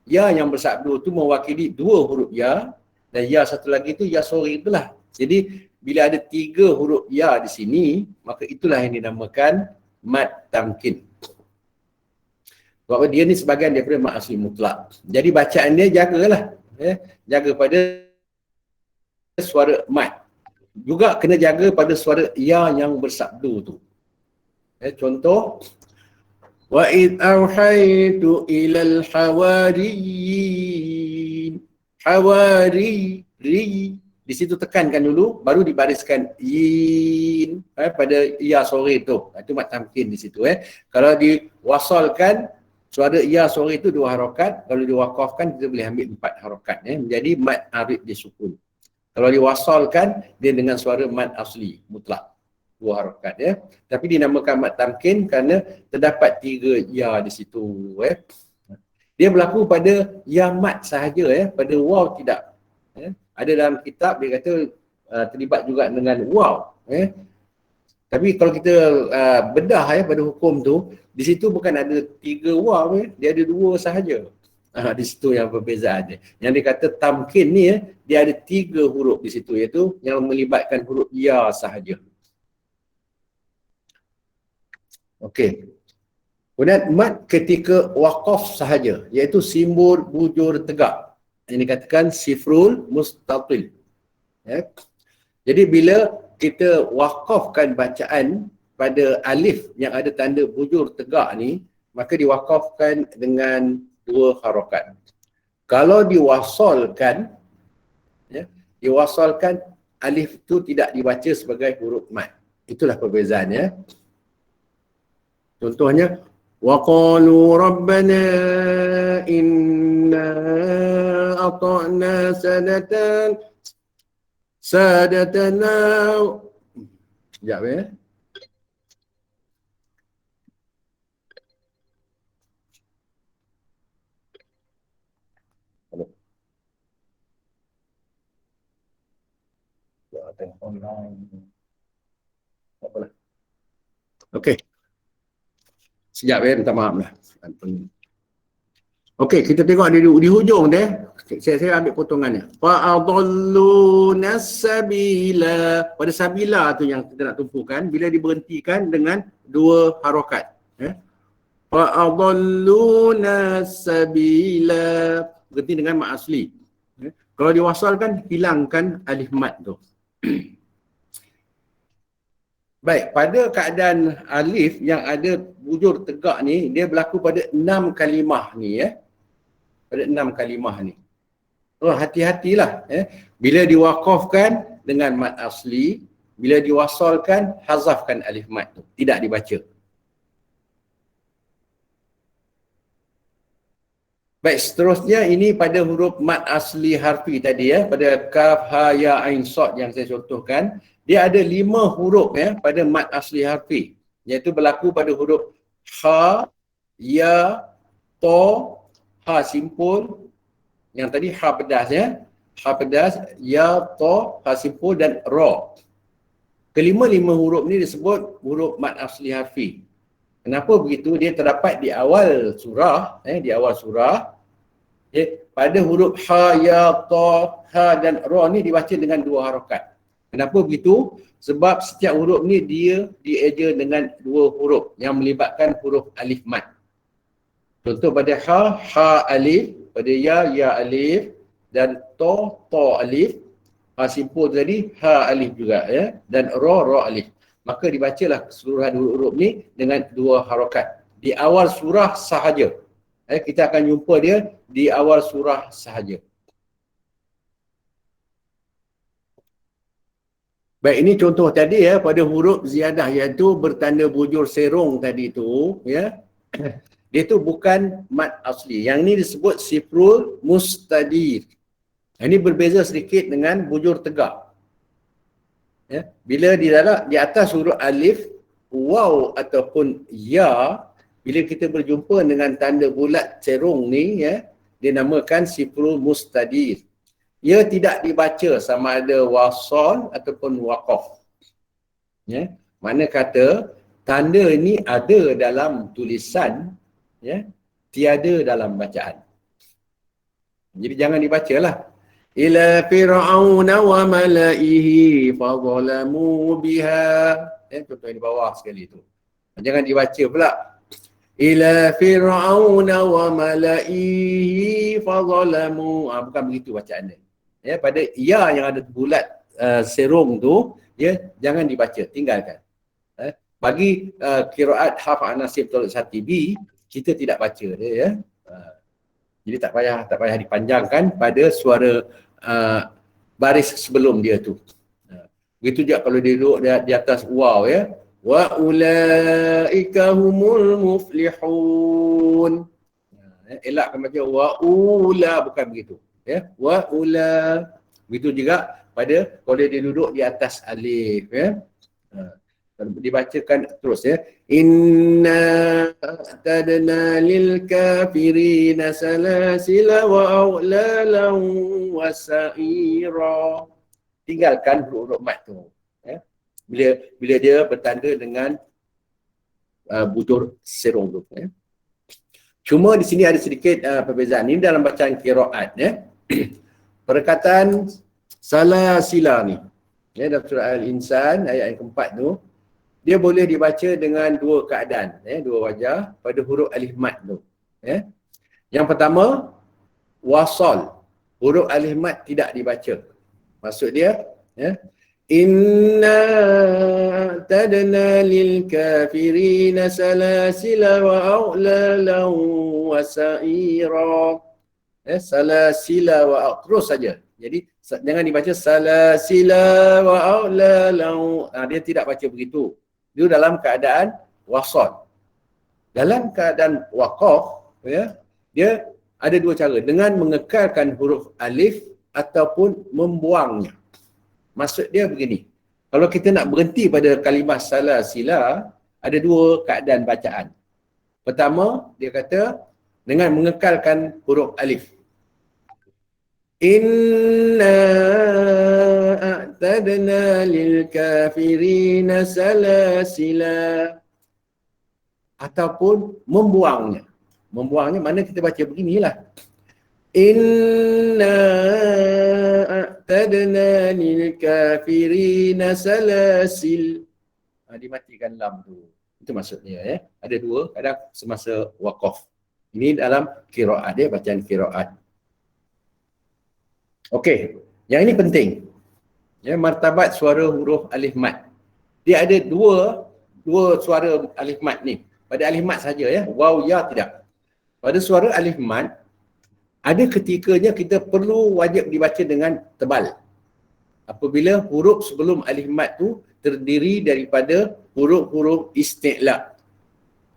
Ya yang bersabdu tu mewakili 2 huruf ya dan ya satu lagi tu ya saghir itulah. Jadi bila ada 3 huruf ya di sini, maka itulah yang dinamakan mat tamkin. Sebab dia ni sebahagian daripada mat asli mutlak. Jadi bacaan dia jagalah. Jaga pada suara mat. Juga kena jaga pada suara ya yang bersabdu tu. Contoh, wa id auhaitu ilal hawariyin. Hawari, ri. Di situ tekankan dulu, baru dibariskan yin pada ya saghir tu. Itu mat tamkin di situ. Kalau diwasalkan, suara ya saghir itu 2 harakat. Kalau diwaqafkan, kita boleh ambil 4 harakat. Menjadi mat arid disukun. Kalau diwasalkan, dia dengan suara mat asli, mutlak. 2 harakat ya. Tapi dinamakan mat tamkin kerana terdapat 3 ya di situ. Dia berlaku pada ya mat sahaja pada waw tidak. Ada dalam kitab dia kata terlibat juga dengan waw. Tapi kalau kita bedah pada hukum tu, di situ bukan ada 3 waw, dia ada 2 sahaja. Di situ yang perbezaan dia. Yang dia kata tamkin ni dia ada 3 huruf di situ, iaitu yang melibatkan huruf ya sahaja. Okey. Kemudian mat ketika waqaf sahaja, iaitu simbol bujur tegak. Yang dikatakan sifrul mustatil. Jadi bila kita waqafkan bacaan pada alif yang ada tanda bujur tegak ni, maka diwaqafkan dengan 2 harakat. Kalau diwasalkan, alif tu tidak dibaca sebagai huruf mat. Itulah perbezaannya. Contohnya, وَقَالُوا رَبَّنَا إِنَّا أَطَعْنَا سَادَتَنَا. Sekejap Okey. Sekejap minta maaf lah. Okey, kita tengok di hujung dia. Saya ambil potongannya. Fa'adalluna sabila. Pada sabila tu yang kita nak tumpukan, bila diberhentikan dengan 2 harakat. Fa'adalluna sabila. Berhenti dengan mat asli. Kalau diwasalkan, hilangkan alif mat tu. Baik, pada keadaan alif yang ada 2 bujur tegak ni, dia berlaku pada 6 kalimah ni ya. Pada 6 kalimah ni. Oh, hati-hatilah bila diwakafkan dengan mat asli, bila diwasalkan hazafkan alif mat tu, tidak dibaca. Baik, seterusnya ini pada huruf mat asli harfi tadi ya, pada kaf, ha, ya, ain, sad yang saya contohkan, dia ada 5 huruf ya pada mat asli harfi, iaitu berlaku pada huruf ha, ya, ta, ha simpul, yang tadi ha pedas ya, ha pedas, ya, ta, ha simpul dan ra. Kelima-lima huruf ni disebut huruf mat asli harfi. Kenapa begitu? Dia terdapat di awal surah, di awal surah. Pada huruf ha, ya, ta, ha dan ra ni dibaca dengan 2 harakat. Kenapa begitu? Sebab setiap huruf ni dia dieja dengan 2 huruf yang melibatkan huruf alif mat. Contoh pada ha, ha alif, pada ya, ya alif, dan ta alif, ha simpul tadi, ha alif juga ya, dan ra alif. Maka dibacalah keseluruhan huruf ni dengan 2 harakat. Di awal surah sahaja. Kita akan jumpa dia di awal surah sahaja. Baik, ini contoh tadi ya pada huruf ziyadah, iaitu bertanda bujur serong tadi tu ya. Dia tu bukan mat asli. Yang ni disebut sifrul mustadir. Ini berbeza sedikit dengan bujur tegak. Ya, bila di atas huruf alif, waw ataupun ya, bila kita berjumpa dengan tanda bulat serong ni ya, dinamakan sifrul mustadir. Ia tidak dibaca sama ada wasal ataupun waqaf. Ya, mana kata tanda ini ada dalam tulisan ya, tiada dalam bacaan. Jadi jangan dibacalah. Ila fir'auna wa mala'ihi fadhalamu biha. Contoh di bawah sekali tu. Jangan dibaca pula. Ila fir'auna wa mala'ihi fadhalamu. Bukan begitu bacaan dia. Ya, pada ya yang ada bulat serong tu, ya, jangan dibaca, tinggalkan. Bagi qiraat hafs an-nasib tolak satibi, kita tidak baca dia ya. Jadi tak payah dipanjangkan pada suara baris sebelum dia tu. Begitu juga kalau dia duduk di atas waw ya. Wa ulaika humul muflihun. Elakkan baca wa ula, bukan begitu. Ya, wa ula. Begitu juga pada kalau dia duduk di atas alif ya. Dibacakan terus ya. Inna a'tadna lil kafirina salasila wa aghlalan wa sa'ira. Tinggalkan huruf mat tu ya. Bila dia bertanda dengan bujur serong tu ya. Cuma di sini ada sedikit perbezaan. Ini dalam bacaan qiraat ya. Perkataan salasila ni ya, dalam surah Al-Insan ayat yang keempat tu, dia boleh dibaca dengan 2 keadaan, 2 wajah pada huruf alif mat tu. Ya. Yang pertama, wasal. Huruf alif mat tidak dibaca. Maksud dia, ya, inna a'tadna lil kafirina salasila wa aghlalan wa sa'ira. Salasila wa terus saja. Jadi jangan dibaca salasila wa aghlalan. Dia tidak baca begitu. Dia dalam keadaan wasal. Dalam keadaan waqaf ya, dia ada 2 cara, dengan mengekalkan huruf alif ataupun membuangnya. Maksud dia begini, kalau kita nak berhenti pada kalimah salasila, ada 2 keadaan bacaan. Pertama, dia kata dengan mengekalkan huruf alif. Inna a'tadna lil kafirina salasila, ataupun membuangnya. Membuangnya mana kita baca beginilah. Inna a'tadna lil kafirina salasil. Dimatikan lam tu. Itu maksudnya ya. Ada 2 kadang semasa waqaf. Ini dalam qiraat dia, bacaan qiraat. Okey, yang ini penting. Ya, martabat suara huruf alif mat. Dia ada dua suara alif mat ni. pada alif mat saja ya, waw ya tidak. Pada suara alif mat ada ketikanya kita perlu wajib dibaca dengan tebal. Apabila huruf sebelum alif mat tu terdiri daripada huruf-huruf isti'la.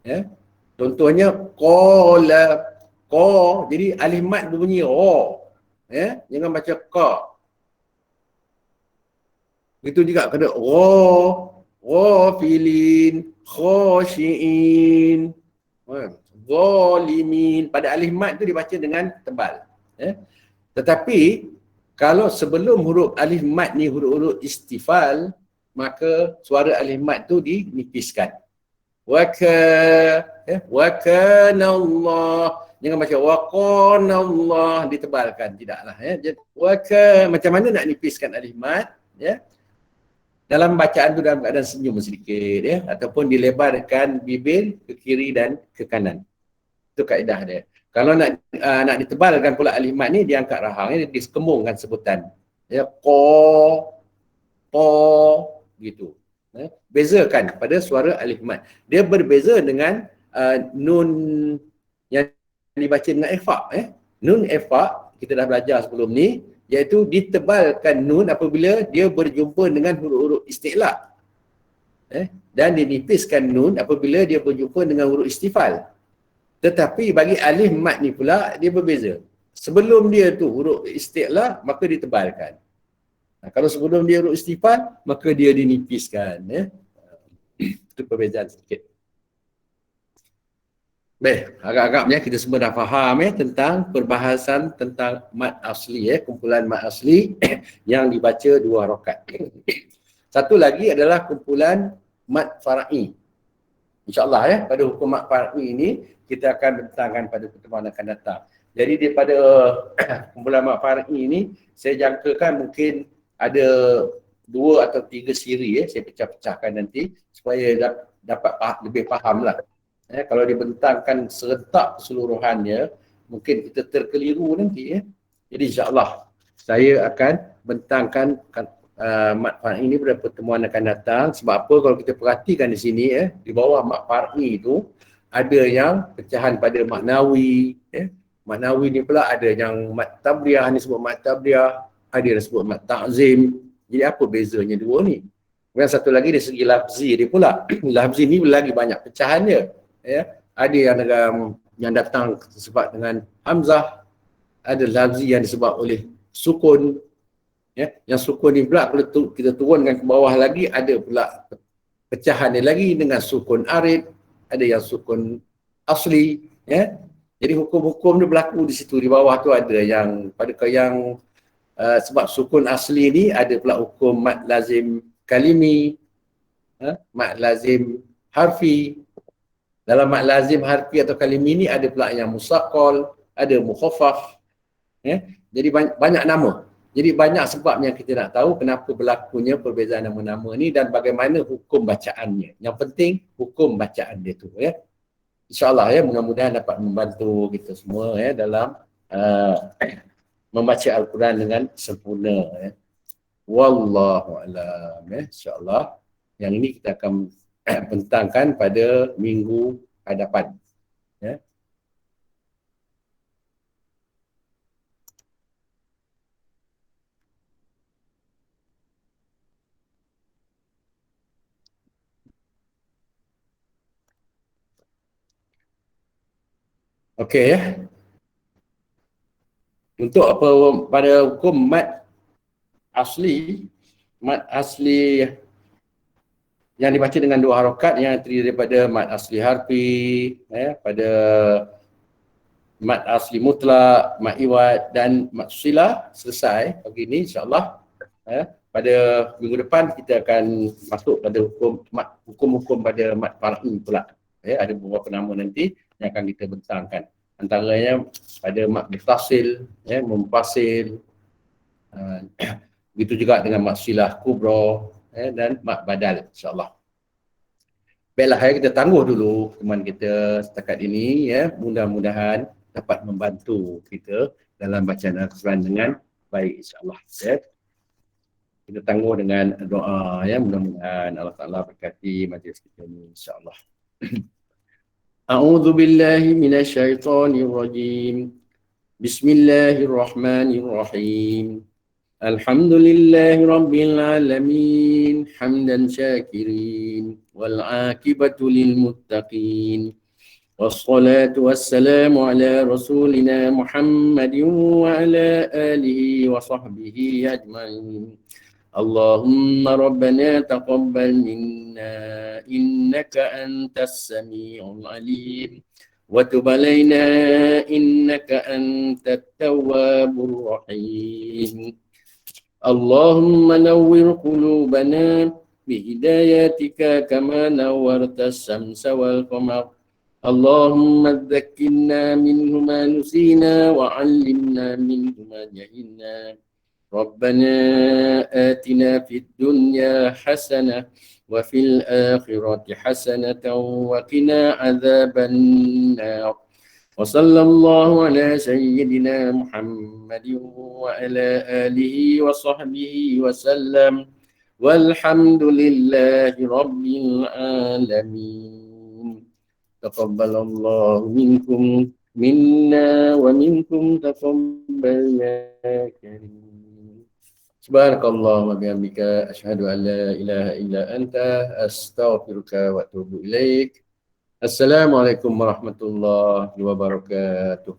Ya. Contohnya qala, qa, jadi alif mat berbunyi ra. Ya, jangan baca qa. Begitu juga kena ghafilin, khashiin, zalimin. Pada alif mat tu dibaca dengan tebal. Ya. Tetapi kalau sebelum huruf alif mat ni huruf-huruf istifal, maka suara alif mat tu dinipiskan. Wa kana Allah. Jangan baca wa qana Allah ditebalkan, tidaklah ya. Macam mana nak nipiskan alif mat ya? Dalam bacaan tu dalam keadaan senyum sedikit ya, ataupun dilebarkan bibir ke kiri dan ke kanan. Itu kaedah dia. Kalau nak ditebalkan pula alif mat ni, dia angkat rahang ya, disekembungkan sebutan. Ya, qa gitu. Ya. Bezakan pada suara alif mat. Dia berbeza dengan nun yang dibaca dengan ikhfa ya. Nun ikhfa kita dah belajar sebelum ni, iaitu ditebalkan nun apabila dia berjumpa dengan huruf-huruf isti'la. Dan dinipiskan nun apabila dia berjumpa dengan huruf istifal. Tetapi bagi alif mat ni pula dia berbeza. Sebelum dia tu huruf isti'la maka ditebalkan. Kalau sebelum dia huruf istifal maka dia dinipiskan ya. Itu perbezaan sedikit. Baik, agak-agaknya kita semua dah faham ya tentang perbahasan tentang mat asli ya, kumpulan mat asli yang dibaca 2 rakaat. Satu lagi adalah kumpulan mat far'i. InsyaAllah ya, pada hukum mat far'i ini kita akan bentangkan pada pertemuan akan datang. Jadi daripada kumpulan mat far'i ini saya jangkakan mungkin ada 2 atau 3 siri ya, saya pecah-pecahkan nanti supaya dapat lebih faham lah. Kalau dibentangkan serentak keseluruhannya, mungkin kita terkeliru nanti ya. Jadi insyaAllah saya akan bentangkan mat far'i ini pada pertemuan akan datang. Sebab apa? Kalau kita perhatikan di sini ya, di bawah mat far'i itu ada yang pecahan pada maknawi ya. Maknawi ni pula ada yang mat tabriah, ni sebut mat tabriah, ada yang sebut mat ta'zim. Jadi apa bezanya dua ni? Kemudian satu lagi dari segi lafzi dia pula. Lafzi ni lagi banyak pecahannya. Ya, ada yang datang sebab dengan hamzah, ada lafzi yang disebab oleh sukun ya, yang sukun ni pula kalau kita turunkan ke bawah lagi ada pula pecahan dia lagi dengan sukun arid, ada yang sukun asli ya. Jadi hukum-hukum dia berlaku di situ. Di bawah tu ada yang pada yang sebab sukun asli ni ada pula hukum mat lazim kalimi, mat lazim harfi. Dalam mat lazim harfi atau kalimi ni ada pula yang musaqqal, ada mukhaffaf. Ya. Jadi banyak nama. Jadi banyak sebab yang kita nak tahu kenapa berlakunya perbezaan nama-nama ni dan bagaimana hukum bacaannya. Yang penting hukum bacaan dia tu ya. InsyaAllah ya, mudah-mudahan dapat membantu kita semua ya dalam membaca Al-Quran dengan sempurna ya. Wallahu a'lam ya. InsyaAllah yang ini kita akan bentangkan pada minggu hadapan ya. Okey ya. Untuk apa pada hukum mat asli yang dibaca dengan 2 harakat yang terdiri daripada mat asli harfi ya, pada mat asli mutlak, mat iwad dan mat silah selesai pagi ini insyaAllah ya. Pada minggu depan kita akan masuk pada hukum-hukum pada mat far'i pula ya. Ada beberapa nama nanti yang akan kita bentangkan, antaranya pada mat muttasil ya, munfasil, begitu juga dengan mat silah kubra ya, dan mat badal insyaAllah. Baiklah ya, kita tangguh dulu teman kita setakat ini ya. Mudah-mudahan dapat membantu kita dalam bacaan Al-Quran dengan baik insyaAllah ya. Kita tangguh dengan doa ya, mudah-mudahan Allah Ta'ala berkati majlis kita ini insyaAllah. A'udzu billahi minasy syaithanir rajim. Bismillahirrahmanirrahim. Alhamdulillahi rabbil alamin, hamdan syakirin, wal aqibatu lil muttaqin. Wassalatu wassalamu ala rasulina Muhammadin wa ala alihi wa sahbihi ajma'in. Allahumma rabbana taqabbal minna innaka antas sami'ul alim wa tub alaina innaka antat tawwabur rahim. Allahumma nawwir qulubana bihidayatika kama nawwarta as-samsa wal qamar. Allahumma dzakkirna minhu ma nusina wa 'allimna minhu ma jahilna. Rabbana atina fid dunya hasanah wa fil akhirati hasanatan wa qina adzaban nar. Wa sallallahu ala sayyidina Muhammadin wa ala alihi wa sahbihi wa sallam. Walhamdulillahi rabbil alamin. Taqabbalallahu minkum minna wa minkum taqabbal ya karim. Subhanakallah wa bihamdika asyhadu an la ilaha illa anta astaghfiruka wa atubu ilaik. Assalamualaikum warahmatullahi wabarakatuh.